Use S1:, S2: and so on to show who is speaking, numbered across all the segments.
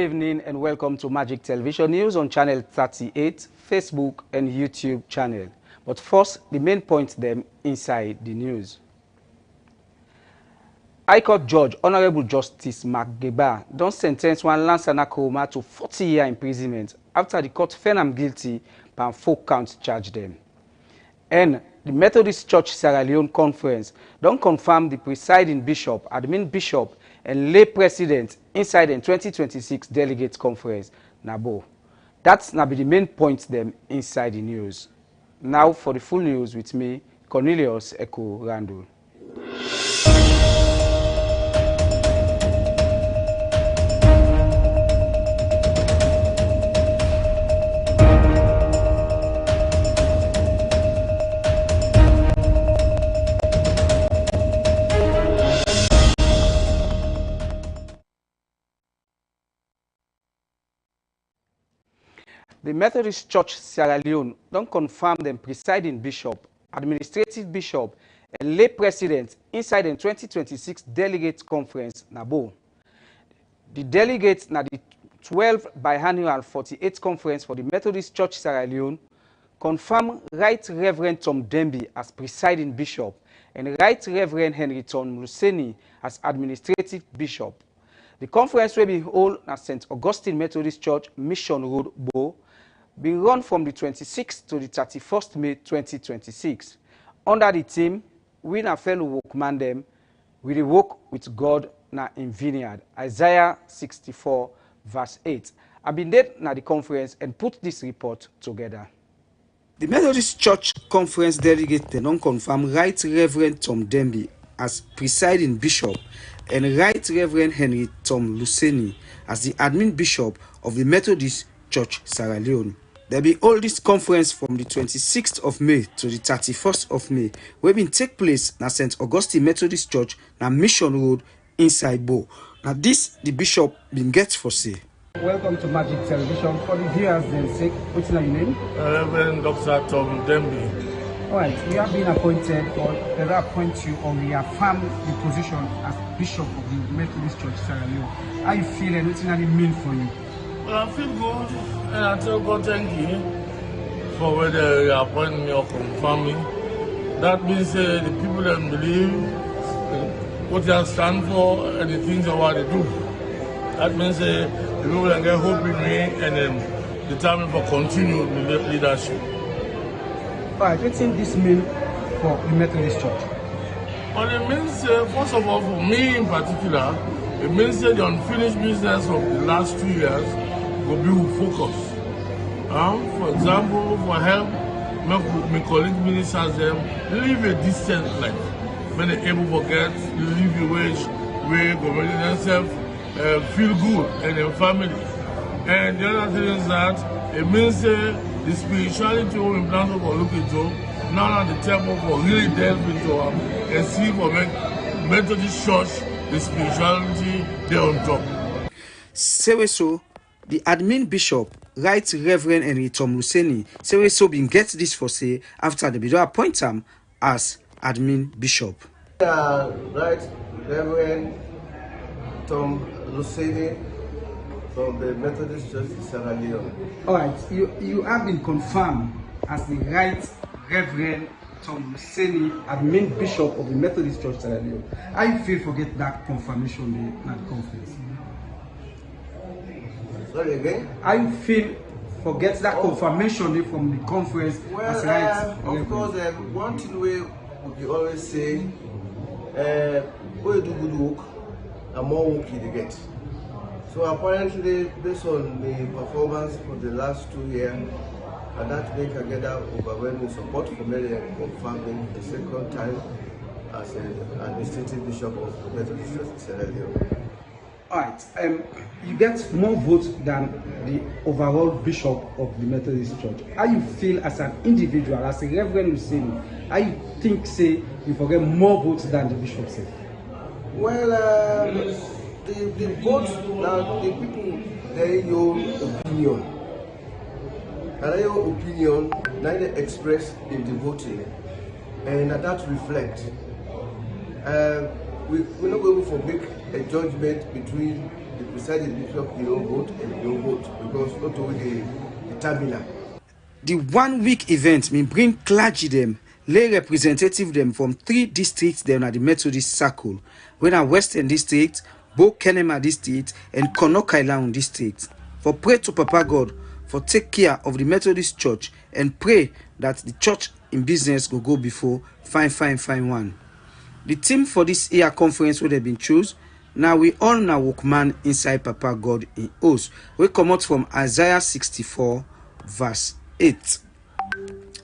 S1: evening and welcome to Magic Television News on Channel 38, Facebook and YouTube channel. But first, the main points them inside the news. High Court Judge Honorable Justice Mark Geba don sentence one Lansana Kuroma to 40-year imprisonment after the court found him guilty and 4-count charge them. And the Methodist Church Sierra Leone Conference don't confirm the presiding bishop, admin bishop, and lay president inside the 2026 Delegates Conference, NABO. That's now be the main points them inside the news. Now for the full news with me, Cornelius Echo Randall. The Methodist Church Sierra Leone don't confirm them presiding bishop, administrative bishop, and lay president inside the 2026 Delegates Conference, NABO. The delegates na the 12th biannual 48th conference for the Methodist Church Sierra Leone confirm Right Reverend Tom Demby as presiding bishop and Right Reverend Henry Tom Luseni as administrative bishop. The conference will be held at St. Augustine Methodist Church, Mission Road, Bo, being run from the 26th to the 31st May 2026. Under the theme, we na fellow workman them, we dey work with God na in vineyard. Isaiah 64 verse 8. I've been there na the conference and put this report together. The Methodist Church Conference delegate don confirm Right Reverend Tom Demby as presiding bishop and Right Reverend Henry Tom Luseni as the admin bishop of the Methodist Church Sierra Leone. There be hold this conference from the 26th of May to the 31st of May, where been take place na St. Augustine Methodist Church na Mission Road inside Bo. Now this the bishop been get for say. Welcome to Magic Television. For the viewers then sake, what's your name?
S2: Reverend Dr. Tom Demby.
S1: Alright, we have been appointed or they appoint you or reaffirm the position as bishop of the Methodist Church Sierra Leone. How you feel and what's it mean for you?
S2: Well, I feel good and I tell God thank you for whether you appoint me or confirm me. That means the people that believe what they stand for and the things of what they do. That means the people that get hope in me and determined for continued leadership.
S1: Alright, what does this mean for the Methodist Church?
S2: Well, it means, first of all, for me in particular, it means that the unfinished business of the last 2 years will be with focus. For example, for help, my colleague ministers them live a decent life. When they're able to get, live a wage, where government themselves feel good and their family. And the other thing is that it means the spirituality we plan to look into, now at the table for really delve into and see for Methodist Church, the spirituality there on top.
S1: So, the admin bishop, Right Reverend Henry Tom Luseni, so been get this for say after the bishop appoint him as admin bishop.
S3: Right Reverend Tom Luseni from the Methodist Church in Sierra Leone.
S1: Alright, you have been confirmed as the Right Reverend Tom Luseni, admin bishop of the Methodist Church Sierra Leone. How you feel for get that confirmation at the conference?
S3: Sorry again?
S1: How you feel for get that confirmation from the conference as right?
S3: Of course, one thing we always say, when you do good work, the more work you get. So apparently, based on the performance for the last 2 years, and that make together overwhelming support for me confirming the second time as an administrative bishop of the Methodist Church in Sierra Leone.
S1: Alright, you get more votes than the overall bishop of the Methodist Church. How you feel as an individual, as a Reverend Luseni? How you think, say, you forget more votes than the bishop said?
S3: Well, the votes, now the people, they your opinion. And your opinion, neither expressed in the voting, and that reflects. We're not going to make a judgment between the presiding bishop he don't vote and he don't vote because not only the terminal.
S1: The 1 week event may bring clergy them, lay representative them from 3 districts them at the Methodist Circle, when are Western District, Bo Kenema District, and Konok Island District. For pray to Papa God for take care of the Methodist Church and pray that the church in business will go before fine one. The theme for this year conference would have been choose. Now we all now walk man inside Papa God in us. We come out from Isaiah 64 verse 8.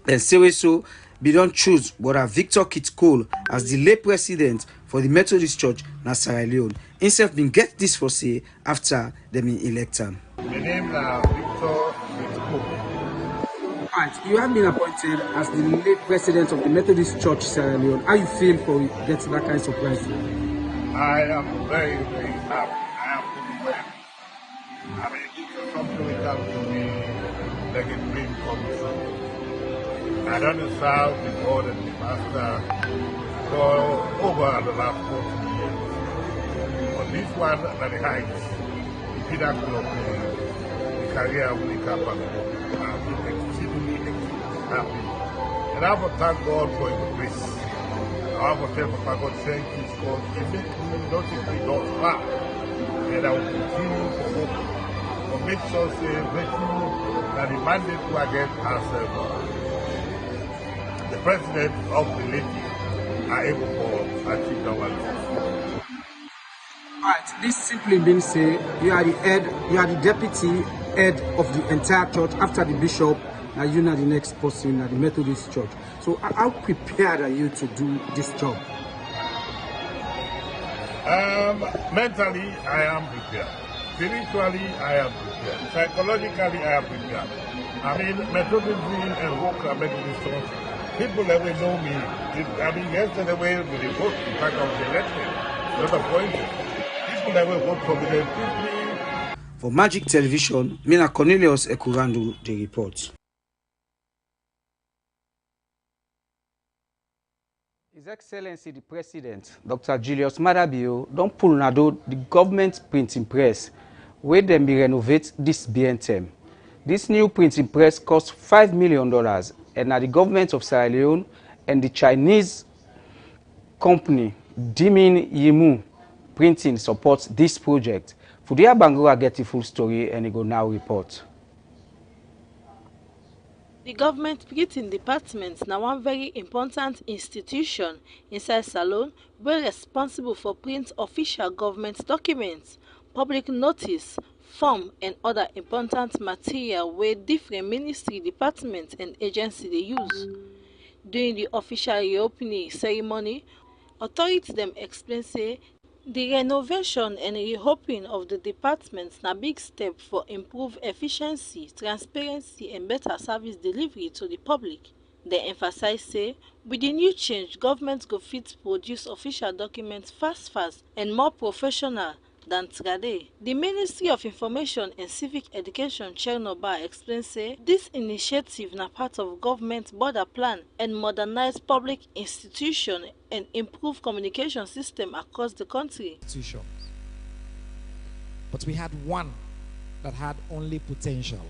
S1: Then say so be don't choose Brother Victor Kitcole as the lay president for the Methodist Church na Sierra Leone. Himself been get this for say after them in elect him.
S4: My name is Victor Kitcole.
S1: Alright, you have been appointed as the late president of the Methodist Church Sierra Leone. How you feel for getting that kind of surprise?
S4: I am very happy. I am fully well. I mean, it's something which comes to me like a dream come true. I don't serve the God and the Master for over the last 40 years. On this one, at the heights, the pinnacle of the career of the capable. I'm exceedingly happy. And I want to thank God for His grace. I want to tell Papa God thank you because He made me not take me not far. And I will continue to hope. For make sure make sure that the mandate to again as the president of the league are able to achieve our goals.
S1: Alright, this simply means say you are the head, you are the deputy head of the entire church after the bishop, and you are the next person at the Methodist Church. So how prepared are you to do this job?
S4: Mentally, I am prepared. Spiritually, I am prepared. Psychologically, I am prepared. I mean, Methodism and work at Methodist Church, people that will know me. Yesterday when they vote, in fact, I was elected, not appointed. People that will vote for me, they people.
S1: For Magic Television, Mina Cornelius Ekurandu, the report. His Excellency the President, Dr. Julius Madabio, don't pull nado the government printing press, where them be renovate this BNTM. This new printing press cost $5 million, and now the government of Sierra Leone and the Chinese company Dimin Yimu Printing supports this project. Fudia Bangura get the full story and he go now report.
S5: The government printing department now one very important institution inside Salone where responsible for print official government documents, public notice, form and other important material where different ministry, departments and agencies they use. During the official reopening ceremony, authorities them explain say the renovation and reopening of the departments na big step for improve efficiency, transparency and better service delivery to the public. They emphasize say with the new change, government go fit produce official documents fast and more professional than today. The Ministry of Information and Civic Education Chernobyl explains say this initiative na part of government border plan and modernize public institution and improve communication system across the country.
S6: But we had one that had only potential,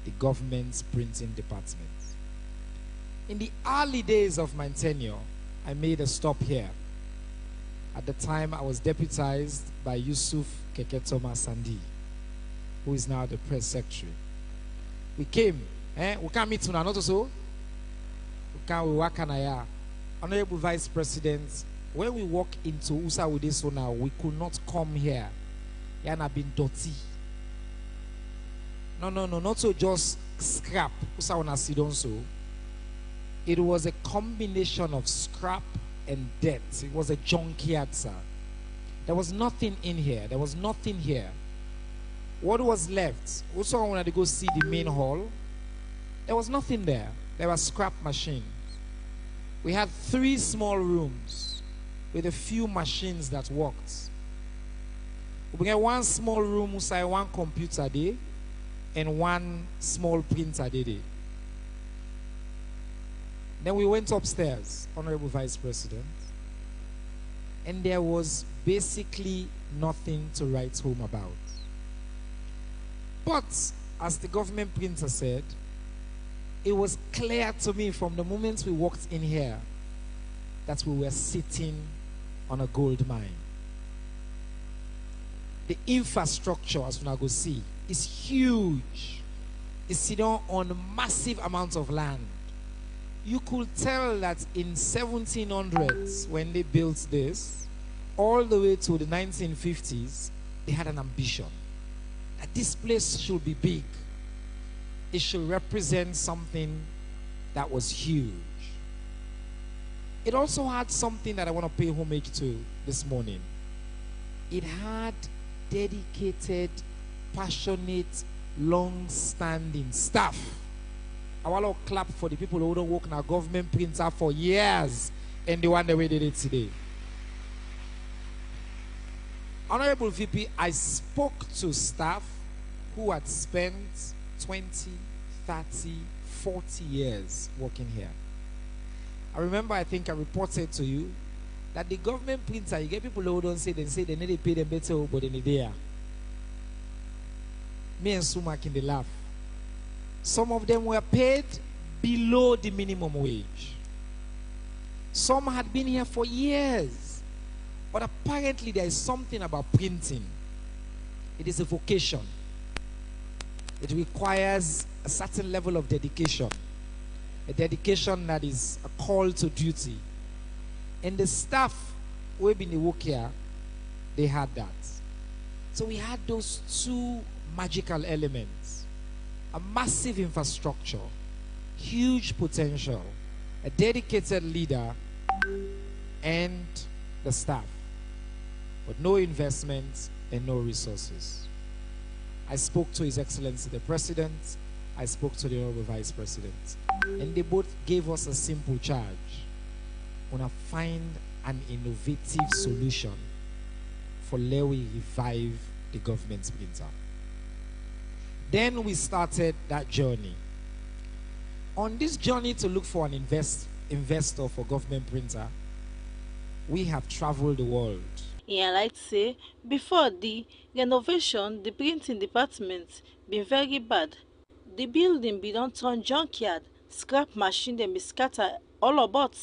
S6: the government's printing department. In the early days of my tenure, I made a stop here. At the time, I was deputized by Yusuf Keketoma Sandi, who is now the press secretary. We came, we can't meet tonight, not so. We can't work on a Honorable Vice President. When we walk into USA with this one now, we could not come here. Yana been dirty. No, not so just scrap. USA wanna sit on so. It was a combination of scrap and debt. It was a junkyard, sir. There was nothing in here. There was nothing here. What was left? Also, I wanted to go see the main hall. There was nothing there. There were scrap machines. We had 3 small rooms with a few machines that worked. We had 1 small room inside 1 computer there and 1 small printer there. Then we went upstairs, Honorable Vice President, and there was basically nothing to write home about. But as the government printer said, it was clear to me from the moment we walked in here that we were sitting on a gold mine. The infrastructure, as we now go see, is huge. It's sitting on massive amounts of land. You could tell that in 1700s, when they built this, all the way to the 1950s, they had an ambition that this place should be big. It should represent something that was huge. It also had something that I want to pay homage to this morning. It had dedicated, passionate, long-standing staff. I want to clap for the people who don't work in our government printer for years and the one the way they did today. Honorable VP, I spoke to staff who had spent 20, 30, 40 years working here. I remember, I think I reported to you that the government printer, you get people who don't say they need to pay them better, but they need there. Me and Sumak in the laugh. Some of them were paid below the minimum wage. Some had been here for years. But apparently there is something about printing. It is a vocation. It requires a certain level of dedication. A dedication that is a call to duty. And the staff who have been work here, they had that. So we had those two magical elements. A massive infrastructure, huge potential, a dedicated leader, and the staff. But no investment and no resources. I spoke to His Excellency the President. I spoke to the Honorable Vice President. And they both gave us a simple charge. We want to find an innovative solution for let we revive the government's printer. Then we started that journey. On this journey to look for an investor for government printer, we have traveled the world.
S5: Yeah, I like to say, before the renovation, the printing department been very bad. The building be don turn junkyard, scrap machine dem be scatter all about,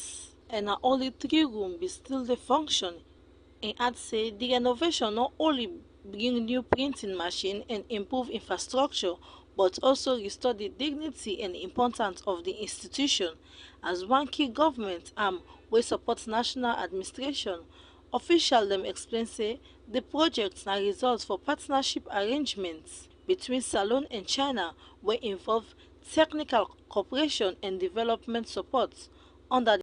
S5: and na only 3 room be still dey function. And add say the renovation not only bring new printing machine and improve infrastructure, but also restore the dignity and importance of the institution as one key government arm wey support national administration. Officials dem explain say the project na result for partnership arrangements between Salone and China wey involve technical cooperation and development support under